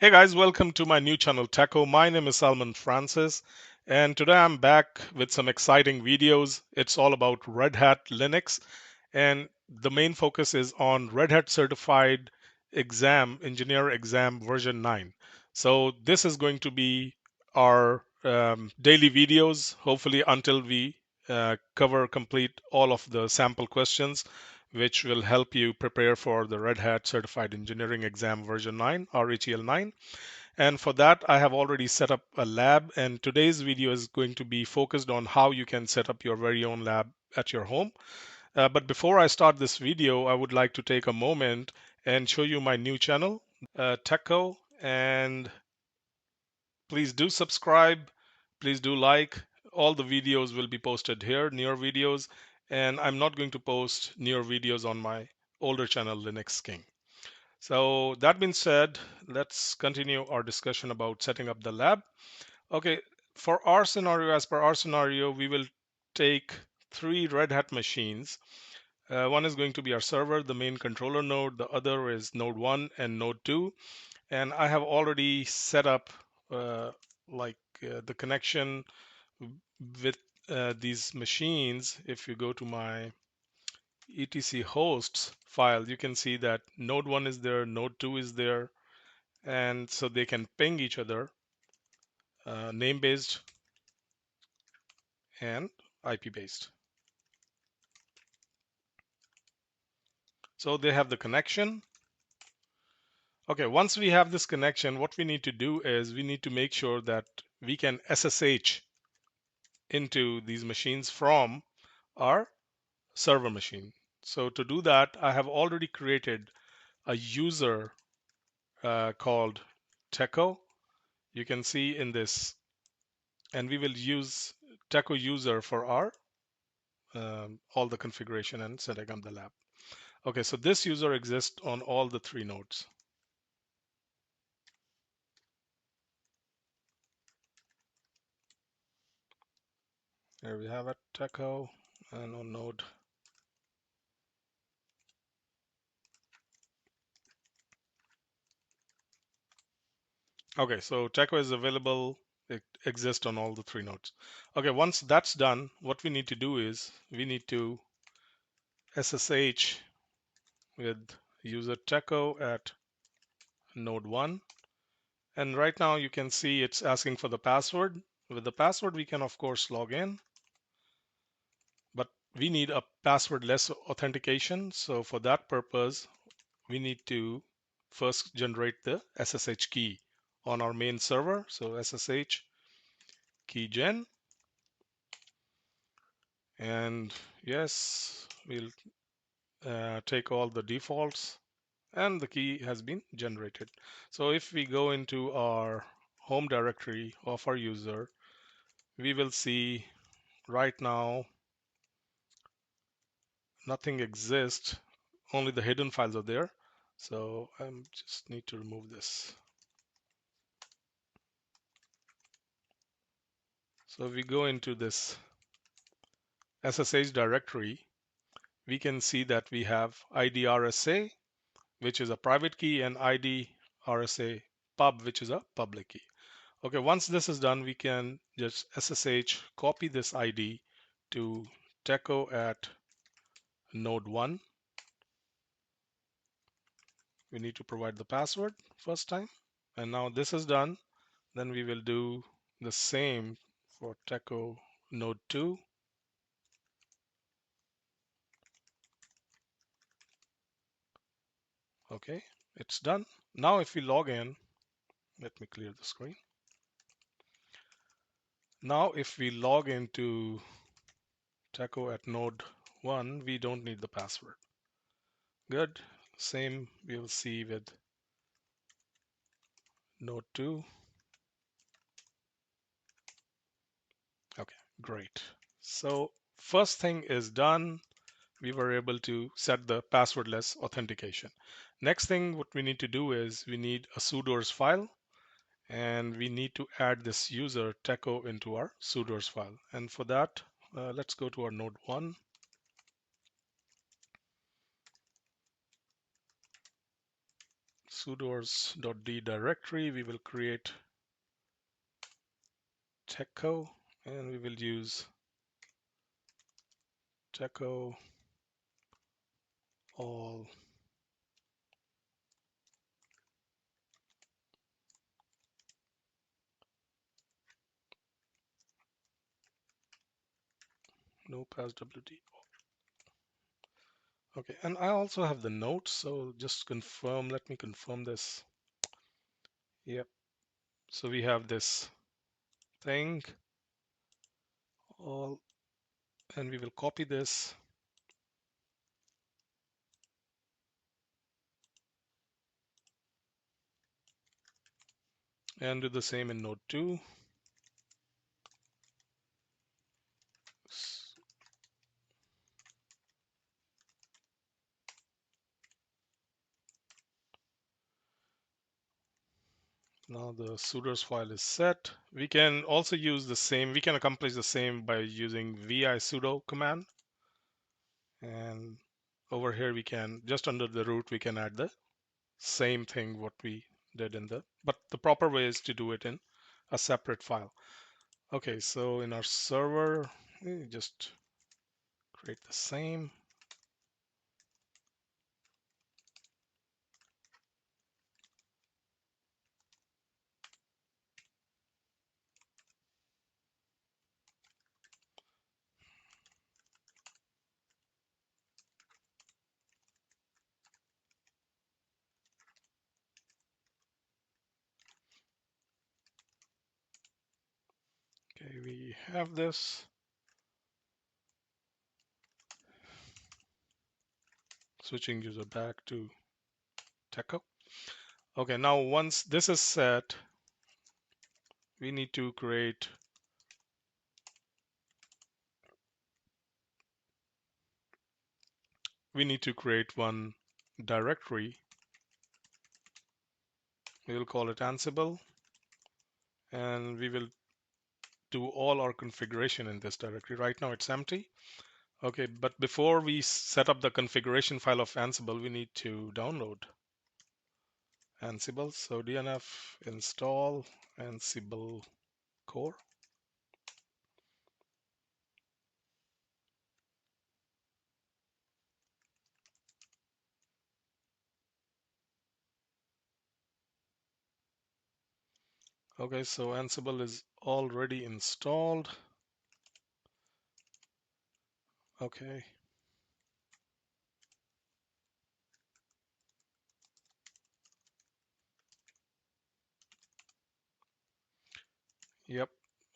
Hey guys, welcome to my new channel Tekco. My name is Salman Francis, and today I'm back with some exciting videos. It's all about Red Hat Linux, and the main focus is on Red Hat Certified Exam, Engineer Exam version 9. So this is going to be our daily videos, hopefully until we cover complete all of the sample questions, which will help you prepare for the Red Hat Certified Engineering Exam version 9, RHEL 9. And for that, I have already set up a lab, and today's video is going to be focused on how you can set up your very own lab at your home. But before I start this video, I would like to take a moment and show you my new channel, Tekco, and please do subscribe, please do like. All the videos will be posted here, newer videos, and I'm not going to post newer videos on my older channel, Linux King. So that being said, let's continue our discussion about setting up the lab. Okay, for our scenario, as per our scenario, we will take three Red Hat machines. One is going to be our server, the main controller node. The other is node 1 and node 2. And I have already set up uh, the connection with these machines. If you go to my etc hosts file, you can see that node 1 is there, node 2 is there, and so they can ping each other, name based and IP based. So they have the connection. Okay, once we have this connection, what we need to do is we need to make sure that we can SSH into these machines from our server machine. So to do that, I have already created a user called Tekco. You can see in this, and we will use Tekco user for our all the configuration and setting up the lab. Okay, so this user exists on all the three nodes. Here we have it, Tekco, and on node. Okay, so Tekco is available. It exists on all the three nodes. Okay, once that's done, what we need to do is we need to SSH with user Tekco at node 1. And right now you can see it's asking for the password. With the password, we can of course log in, but we need a passwordless authentication. So for that purpose, we need to first generate the SSH key on our main server. So SSH key gen, and yes, we'll take all the defaults, and the key has been generated. So if we go into our home directory of our user, we will see right now nothing exists, only the hidden files are there. So I just need to remove this. So if we go into this SSH directory, we can see that we have ID RSA, which is a private key, and ID RSA pub, which is a public key. Okay, once this is done, we can just SSH copy this ID to Tekco at node 1. We need to provide the password first time. And now this is done. Then we will do the same for Tekco node 2. Okay, it's done. Now if we log in, let me clear the screen. Now if we log into Tekco at node 1, we don't need the password. Good. Same we'll see with node 2. Okay, great. So first thing is done. We were able to set the passwordless authentication. Next thing what we need to do is we need a Sudoers file, and we need to add this user Tekco into our Sudoers file. And for that, let's go to our node 1. sudoers.d directory, we will create Tekco, and we will use Tekco all no passwd. Okay, and I also have the notes, so just confirm, let me confirm this. Yep, so we have this thing all, and we will copy this and do the same in node 2. Now the sudoers file is set. We can also use the same, we can accomplish the same by using vi sudo command. And over here we can, just under the root, we can add the same thing what we did in the, but the proper way is to do it in a separate file. Okay, so in our server, we just create the same. Okay, we have this. Switching user back to Tekco. Okay, now once this is set, we need to create one directory. We will call it Ansible, and we will do all our configuration in this directory. Right now it's empty. Okay, but before we set up the configuration file of Ansible, we need to download Ansible. So dnf install Ansible core. Okay, so Ansible is already installed. Okay. Yep.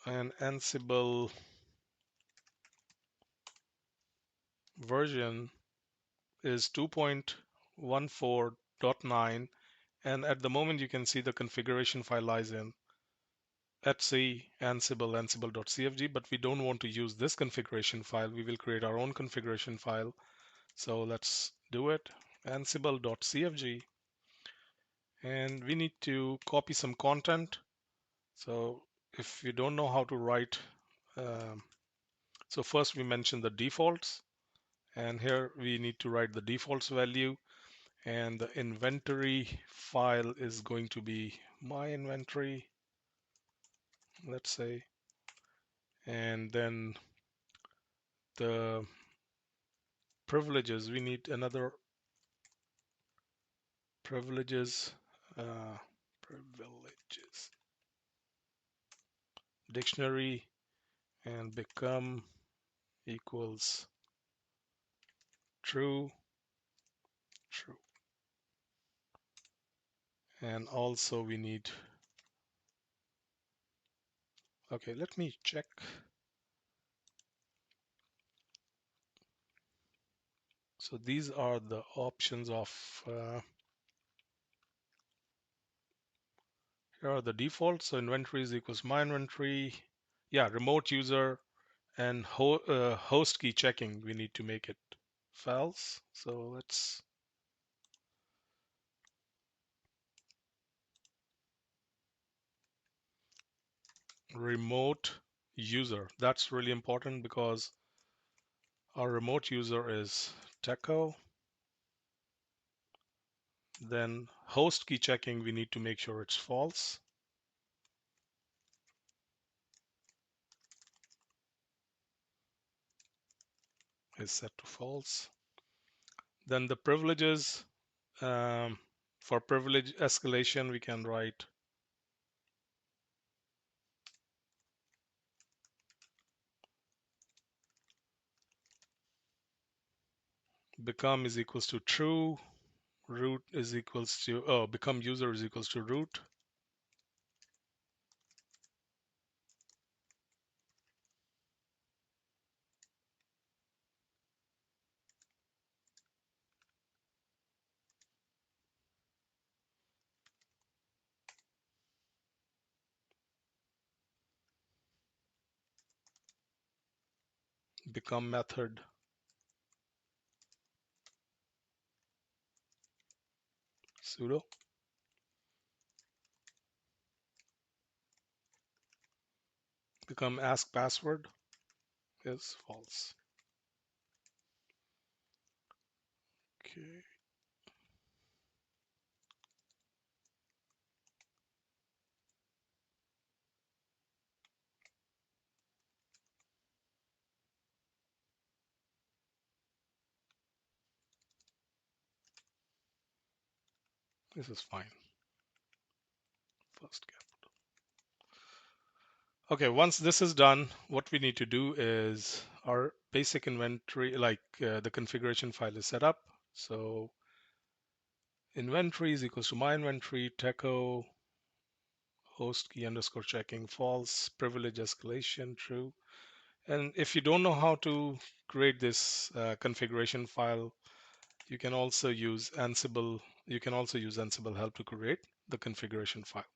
And Ansible version is 2.14.9, and at the moment you can see the configuration file lies in etc ansible ansible.cfg, but we don't want to use this configuration file. We will create our own configuration file. So let's do it. Ansible.cfg, and we need to copy some content. So if you don't know how to write, so first we mention the defaults, and here we need to write the defaults value, and the inventory file is going to be my inventory, let's say, and then the privileges, we need another privileges, privileges dictionary, and become equals true, true. And also we need, okay, let me check. So these are the options of, here are the defaults. So inventory is equals my inventory. Yeah, remote user and host key checking, we need to make it false. So let's remote user. That's really important because our remote user is Tekco, then host key checking, we need to make sure it's false. Is set to false. Then the privileges, um, for privilege escalation, we can write become is equals to true, root is equals to, oh, become user is equals to root. Become method sudo. Become ask password is false. Okay. This is fine. First cap. Okay, once this is done, what we need to do is our basic inventory, like the configuration file is set up. So inventory is equals to my inventory, Tekco, host key underscore checking false, privilege escalation true. And if you don't know how to create this configuration file, you can also use Ansible. You can also use Ansible help to create the configuration file.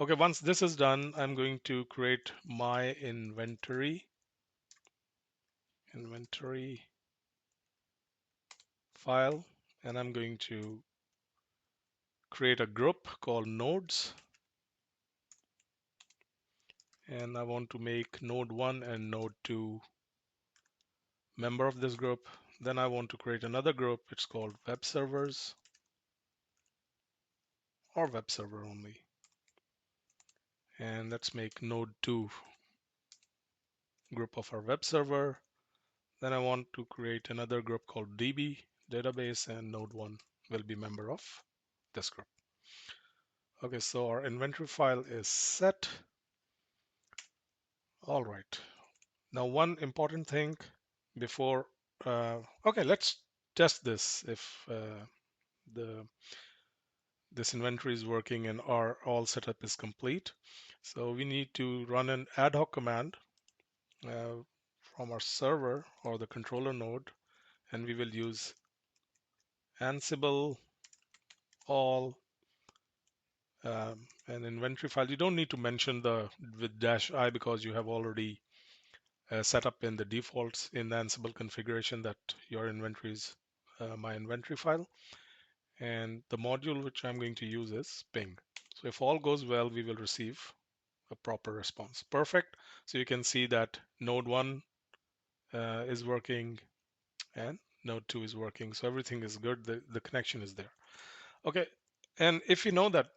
Okay, once this is done, I'm going to create my inventory file, and I'm going to create a group called nodes, and I want to make node 1 and node 2 member of this group. Then I want to create another group. It's called web servers or web server only. And let's make node 2 group of our web server. Then I want to create another group called DB database, and node 1 will be member of this group. Okay, so our inventory file is set. All right. Now, one important thing before, okay, let's test this if the this inventory is working and our all setup is complete. So we need to run an ad hoc command uh, from our server or the controller node, and we will use Ansible all an inventory file. You don't need to mention the with -i because you have already set up in the defaults in the Ansible configuration that your inventory is my inventory file. And the module which I'm going to use is ping. So if all goes well, we will receive a proper response. Perfect. So you can see that node 1 is working and node 2 is working. So everything is good. The connection is there. Okay. And if you know that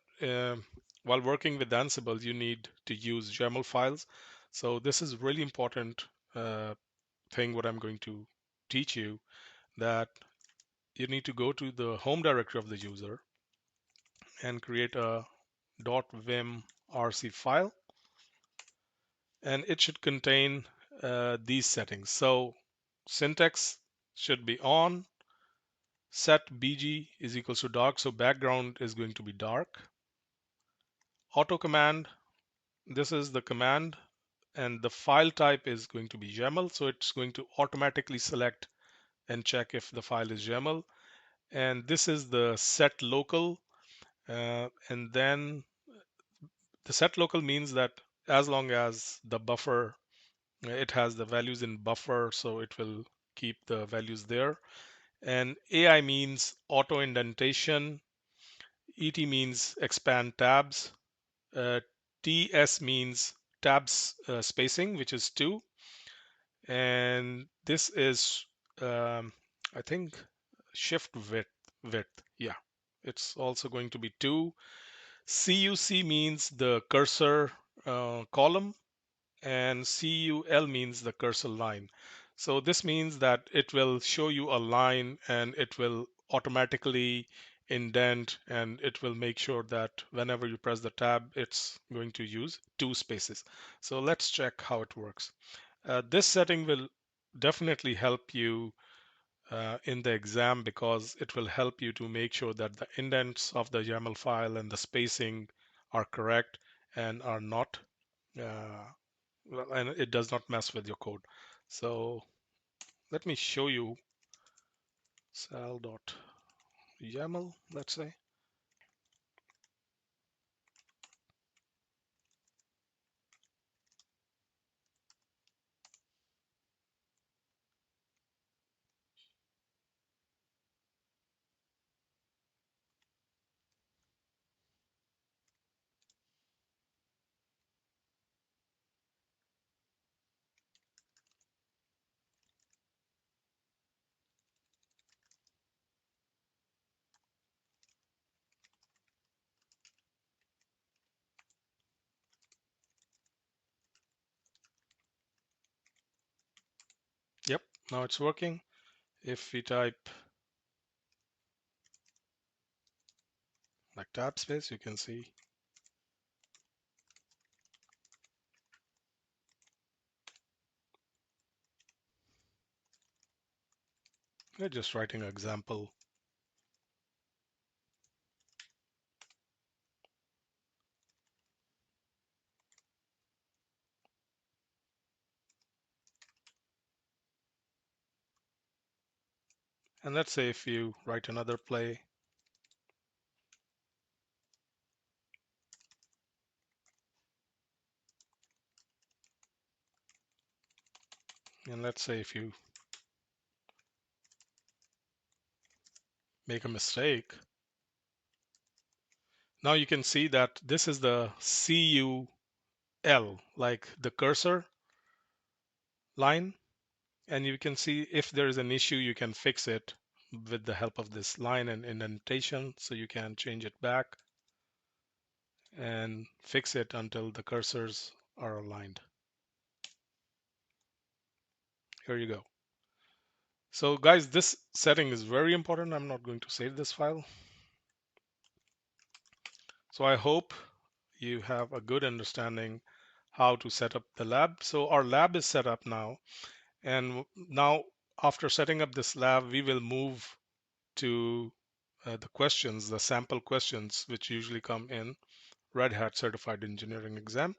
while working with Ansible, you need to use YAML files. So this is really important thing what I'm going to teach you, that you need to go to the home directory of the user and create a .vim rc file, and it should contain these settings. So syntax should be on, set bg is equals to dark, so background is going to be dark. Auto command, this is the command, and the file type is going to be YAML, so it's going to automatically select and check if the file is YAML. And this is the set local, and then the set local means that as long as the buffer, it has the values in buffer, so it will keep the values there. And AI means auto indentation, ET means expand tabs, uh, TS means tabs spacing, which is 2, and this is I think shift width. Yeah, it's also going to be 2. CUC means the cursor column, and CUL means the cursor line. So this means that it will show you a line and it will automatically indent, and it will make sure that whenever you press the tab, it's going to use 2 spaces. So let's check how it works. This setting will definitely help you in the exam, because it will help you to make sure that the indents of the YAML file and the spacing are correct and are not and it does not mess with your code. So let me show you sal.yaml, let's say. Yep, now it's working. If we type like tab space, you can see we're just writing an example. And let's say if you write another play, and let's say if you make a mistake, now you can see that this is the CUL, like the cursor line. And you can see if there is an issue, you can fix it with the help of this line and indentation. So you can change it back and fix it until the cursors are aligned. Here you go. So guys, this setting is very important. I'm not going to save this file. So I hope you have a good understanding how to set up the lab. So our lab is set up now. And now after setting up this lab, we will move to the questions, the sample questions, which usually come in Red Hat Certified Engineering exam.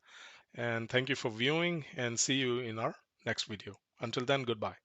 And thank you for viewing, and see you in our next video. Until then, goodbye.